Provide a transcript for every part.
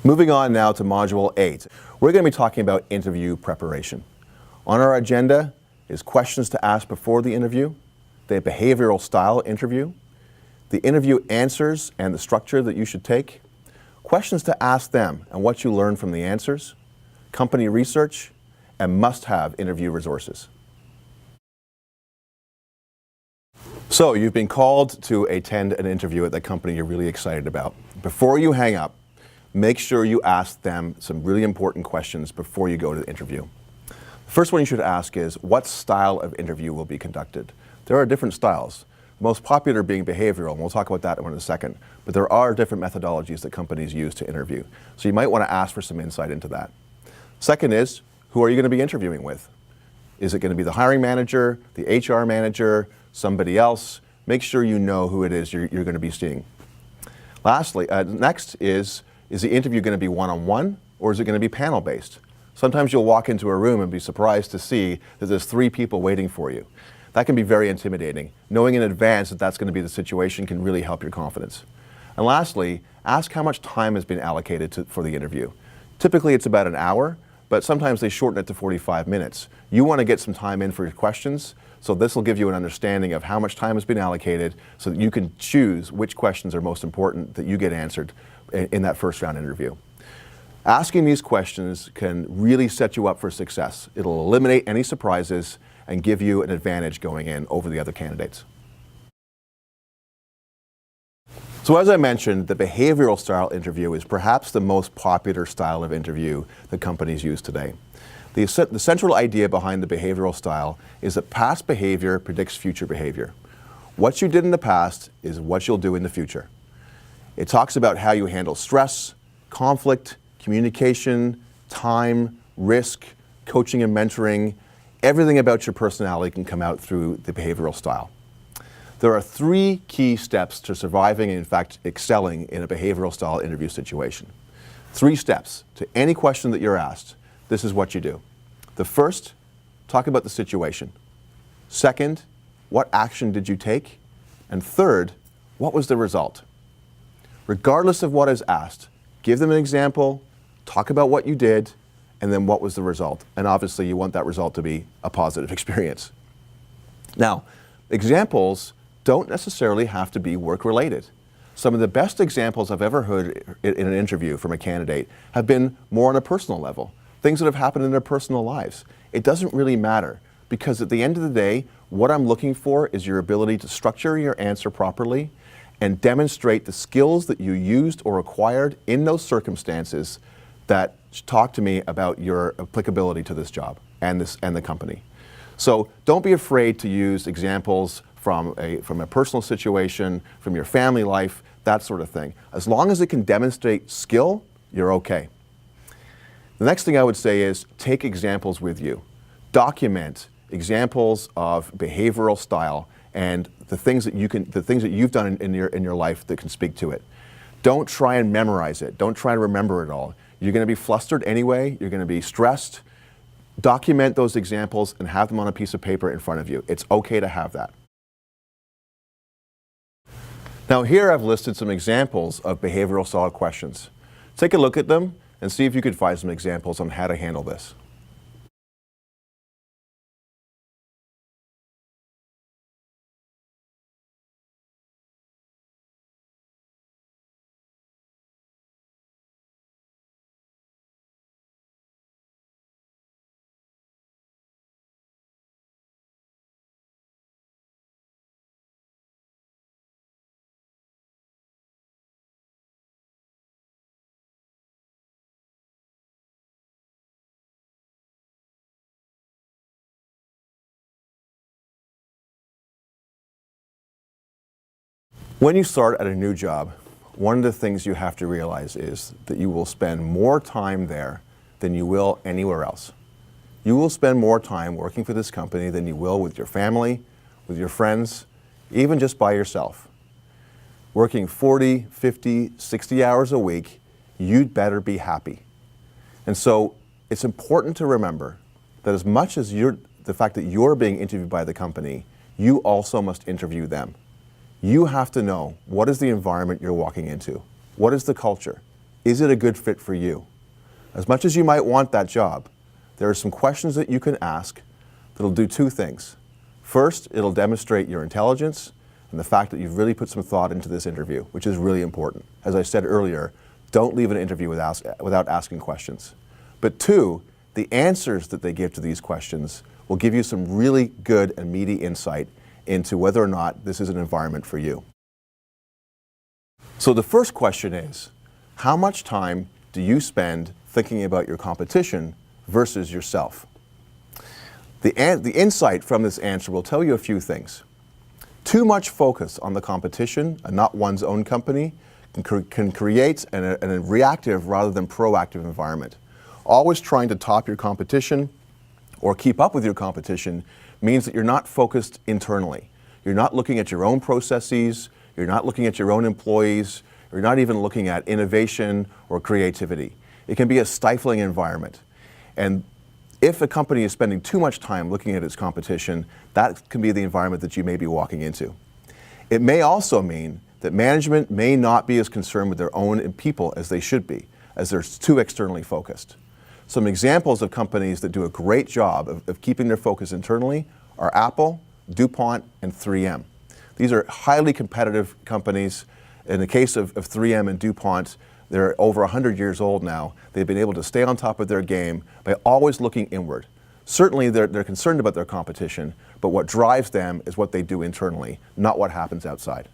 Moving on now to Module 8. We're going to be talking about interview preparation. On our agenda is questions to ask before the interview, the behavioral style interview, the interview answers and the structure that you should take, questions to ask them and what you learn from the answers, company research, and must-have interview resources. So you've been called to attend an interview at the company you're really excited about. Before you hang up, make sure you ask them some really important questions before you go to the interview. The first one you should ask is, what style of interview will be conducted? There are different styles, the most popular being behavioral, and we'll talk about that in a second, but there are different methodologies that companies use to interview. So you might want to ask for some insight into that. Second is, who are you going to be interviewing with? Is it going to be the hiring manager, the HR manager, somebody else? Make sure you know who it is you're going to be seeing. Lastly, next is the interview going to be one-on-one or is it going to be panel-based? Sometimes you'll walk into a room and be surprised to see that there's 3 people waiting for you. That can be very intimidating. Knowing in advance that that's going to be the situation can really help your confidence. And lastly, ask how much time has been allocated for the interview. Typically it's about an hour, but sometimes they shorten it to 45 minutes. You want to get some time in for your questions, so this will give you an understanding of how much time has been allocated so that you can choose which questions are most important that you get answered in that first round interview. Asking these questions can really set you up for success. It'll eliminate any surprises and give you an advantage going in over the other candidates. So as I mentioned, the behavioral style interview is perhaps the most popular style of interview that companies use today. The central idea behind the behavioral style is that past behavior predicts future behavior. What you did in the past is what you'll do in the future. It talks about how you handle stress, conflict, communication, time, risk, coaching and mentoring. Everything about your personality can come out through the behavioral style. There are 3 key steps to surviving and in fact excelling in a behavioral style interview situation. 3 steps to any question that you're asked. This is what you do. The first, talk about the situation. Second, what action did you take? And third, what was the result? Regardless of what is asked, give them an example, talk about what you did, and then what was the result. And obviously you want that result to be a positive experience. Now, examples don't necessarily have to be work-related. Some of the best examples I've ever heard in an interview from a candidate have been more on a personal level, things that have happened in their personal lives. It doesn't really matter because at the end of the day, what I'm looking for is your ability to structure your answer properly and demonstrate the skills that you used or acquired in those circumstances that talk to me about your applicability to this job and the company. So don't be afraid to use examples from a personal situation, from your family life, that sort of thing. As long as it can demonstrate skill, you're okay. The next thing I would say is take examples with you. Document examples of behavioral style and the things that you've done in your life that can speak to it. Don't try and memorize it. Don't try to remember it all. You're going to be flustered anyway. You're going to be stressed. Document those examples and have them on a piece of paper in front of you. It's okay to have that. Now here I've listed some examples of behavioral style questions. Take a look at them and see if you could find some examples on how to handle this. When you start at a new job, one of the things you have to realize is that you will spend more time there than you will anywhere else. You will spend more time working for this company than you will with your family, with your friends, even just by yourself. Working 40, 50, 60 hours a week, you'd better be happy. And so it's important to remember that as much as the fact that you're being interviewed by the company, you also must interview them. You have to know what is the environment you're walking into. What is the culture? is it a good fit for you? As much as you might want that job, there are some questions that you can ask that'll do two things. First, it'll demonstrate your intelligence and the fact that you've really put some thought into this interview, which is really important. As I said earlier, don't leave an interview without asking questions. But two, the answers that they give to these questions will give you some really good and meaty insight into whether or not this is an environment for you. So the first question is, how much time do you spend thinking about your competition versus yourself? The insight from this answer will tell you a few things. Too much focus on the competition and not one's own company can create a reactive rather than proactive environment. Always trying to top your competition or keep up with your competition means that you're not focused internally. You're not looking at your own processes, you're not looking at your own employees, you're not even looking at innovation or creativity. It can be a stifling environment. And if a company is spending too much time looking at its competition, that can be the environment that you may be walking into. It may also mean that management may not be as concerned with their own people as they should be, as they're too externally focused. Some examples of companies that do a great job of keeping their focus internally are Apple, DuPont, and 3M. These are highly competitive companies. In the case of 3M and DuPont, they're over 100 years old now. They've been able to stay on top of their game by always looking inward. Certainly they're concerned about their competition, but what drives them is what they do internally, not what happens outside.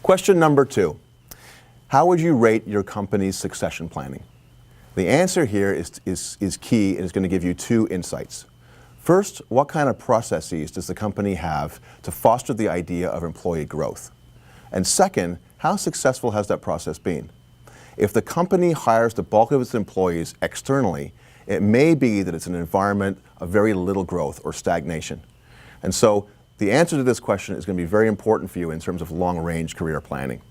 Question number 2. How would you rate your company's succession planning? The answer here is key and is going to give you 2 insights. First, what kind of processes does the company have to foster the idea of employee growth? And second, how successful has that process been? If the company hires the bulk of its employees externally, it may be that it's an environment of very little growth or stagnation. And so the answer to this question is going to be very important for you in terms of long-range career planning.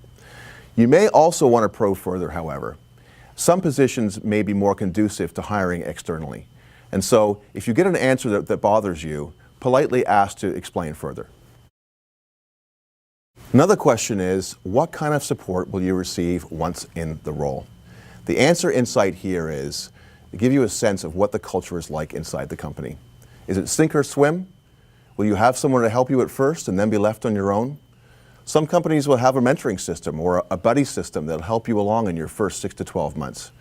You may also want to probe further, however. Some positions may be more conducive to hiring externally. And so if you get an answer that bothers you, politely ask to explain further. Another question is, what kind of support will you receive once in the role? The answer insight here is to give you a sense of what the culture is like inside the company. Is it sink or swim? Will you have someone to help you at first and then be left on your own? Some companies will have a mentoring system or a buddy system that'll help you along in your first 6 to 12 months.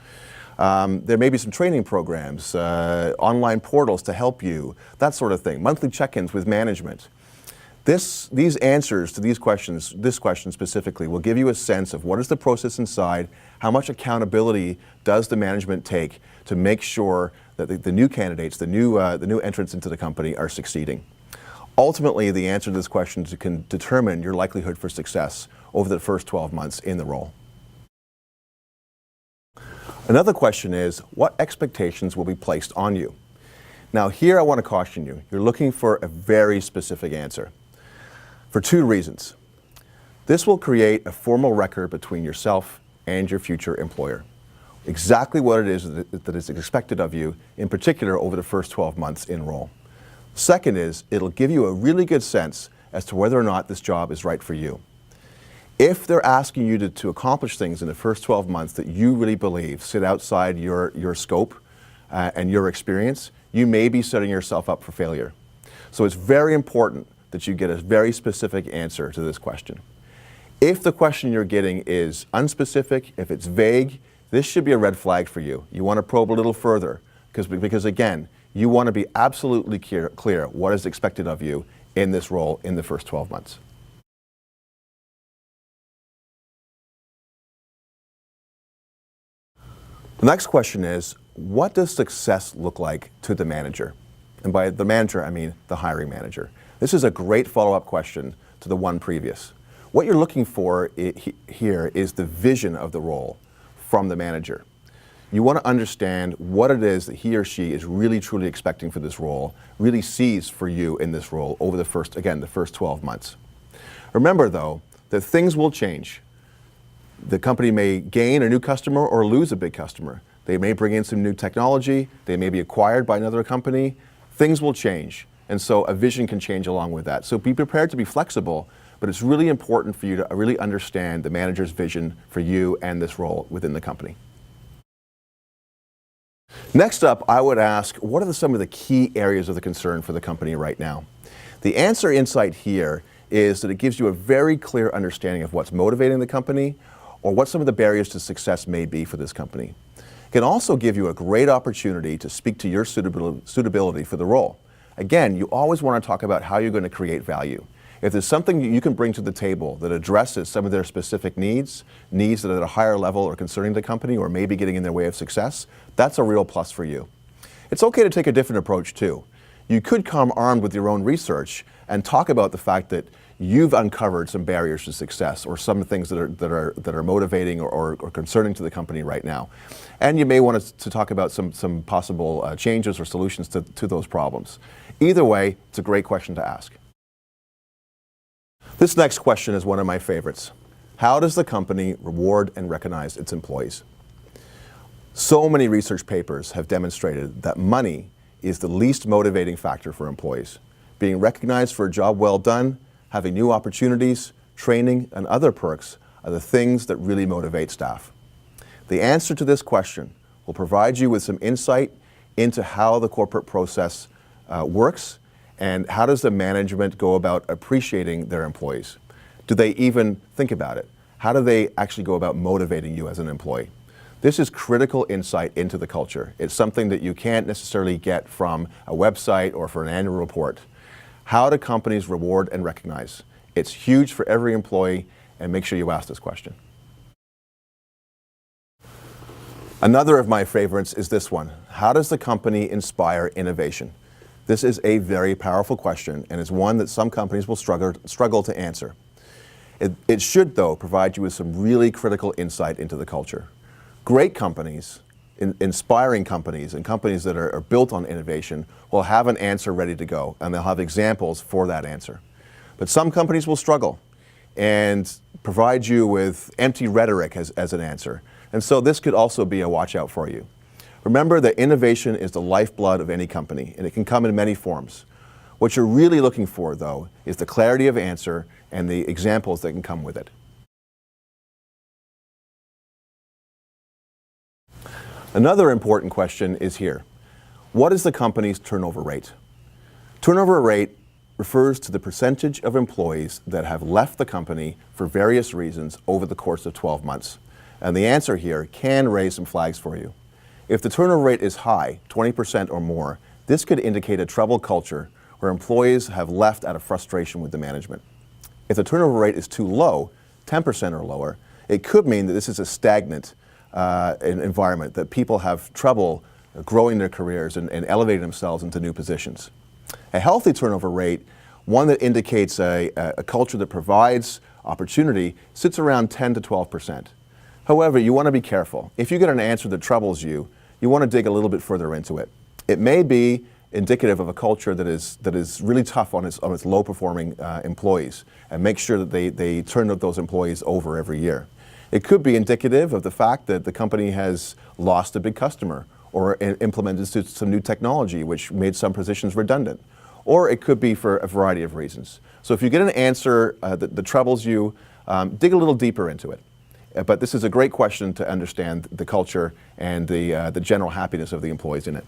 There may be some training programs, online portals to help you, that sort of thing, monthly check-ins with management. These answers to this question specifically, will give you a sense of what is the process inside, how much accountability does the management take to make sure that the new candidates, the new entrants into the company are succeeding. Ultimately, the answer to this question can determine your likelihood for success over the first 12 months in the role. Another question is, what expectations will be placed on you? Now here I want to caution you. You're looking for a very specific answer for 2 reasons. This will create a formal record between yourself and your future employer. Exactly what it is that is expected of you, in particular over the first 12 months in role. Second is, it'll give you a really good sense as to whether or not this job is right for you. If they're asking you to accomplish things in the first 12 months that you really believe sit outside your scope and your experience, you may be setting yourself up for failure. So it's very important that you get a very specific answer to this question. If the question you're getting is unspecific, if it's vague, this should be a red flag for you. You want to probe a little further because again, you want to be absolutely clear what is expected of you in this role in the first 12 months. The next question is, what does success look like to the manager? And by the manager, I mean the hiring manager. This is a great follow-up question to the one previous. What you're looking for here is the vision of the role from the manager. You want to understand what it is that he or she is really truly expecting for this role, really sees for you in this role over the first 12 months. Remember though, that things will change. The company may gain a new customer or lose a big customer. They may bring in some new technology, they may be acquired by another company. Things will change, and so a vision can change along with that. So be prepared to be flexible, but it's really important for you to really understand the manager's vision for you and this role within the company. Next up, I would ask, what are some of the key areas of the concern for the company right now? The answer insight here is that it gives you a very clear understanding of what's motivating the company or what some of the barriers to success may be for this company. It can also give you a great opportunity to speak to your suitability for the role. Again, you always want to talk about how you're going to create value. If there's something you can bring to the table that addresses some of their specific needs that are at a higher level or concerning the company or maybe getting in their way of success, that's a real plus for you. It's okay to take a different approach too. You could come armed with your own research and talk about the fact that you've uncovered some barriers to success or some things that are motivating or concerning to the company right now. And you may want to talk about some possible changes or solutions to those problems. Either way, it's a great question to ask. This next question is one of my favorites. How does the company reward and recognize its employees? So many research papers have demonstrated that money is the least motivating factor for employees. Being recognized for a job well done, having new opportunities, training, and other perks are the things that really motivate staff. The answer to this question will provide you with some insight into how the corporate process works and how does the management go about appreciating their employees. Do they even think about it? How do they actually go about motivating you as an employee? This is critical insight into the culture. It's something that you can't necessarily get from a website or for an annual report. How do companies reward and recognize? It's huge for every employee, and make sure you ask this question. Another of my favorites is this one. How does the company inspire innovation? This is a very powerful question and is one that some companies will struggle to answer. It should, though, provide you with some really critical insight into the culture. Great companies, inspiring companies, and companies that are built on innovation will have an answer ready to go, and they'll have examples for that answer. But some companies will struggle and provide you with empty rhetoric as an answer. And so this could also be a watch out for you. Remember that innovation is the lifeblood of any company, and it can come in many forms. What you're really looking for, though, is the clarity of answer and the examples that can come with it. Another important question is here. What is the company's turnover rate? Turnover rate refers to the percentage of employees that have left the company for various reasons over the course of 12 months. And the answer here can raise some flags for you. If the turnover rate is high, 20% or more, this could indicate a troubled culture where employees have left out of frustration with the management. If the turnover rate is too low, 10% or lower, it could mean that this is a stagnant environment, that people have trouble growing their careers and elevating themselves into new positions. A healthy turnover rate, one that indicates a culture that provides opportunity, sits around 10 to 12%. However, you want to be careful. If you get an answer that troubles you, you want to dig a little bit further into it. It may be indicative of a culture that is really tough on its low-performing employees, and make sure that they turn those employees over every year. It could be indicative of the fact that the company has lost a big customer or implemented some new technology which made some positions redundant. Or it could be for a variety of reasons. So if you get an answer that troubles you, dig a little deeper into it. But this is a great question to understand the culture and the general happiness of the employees in it.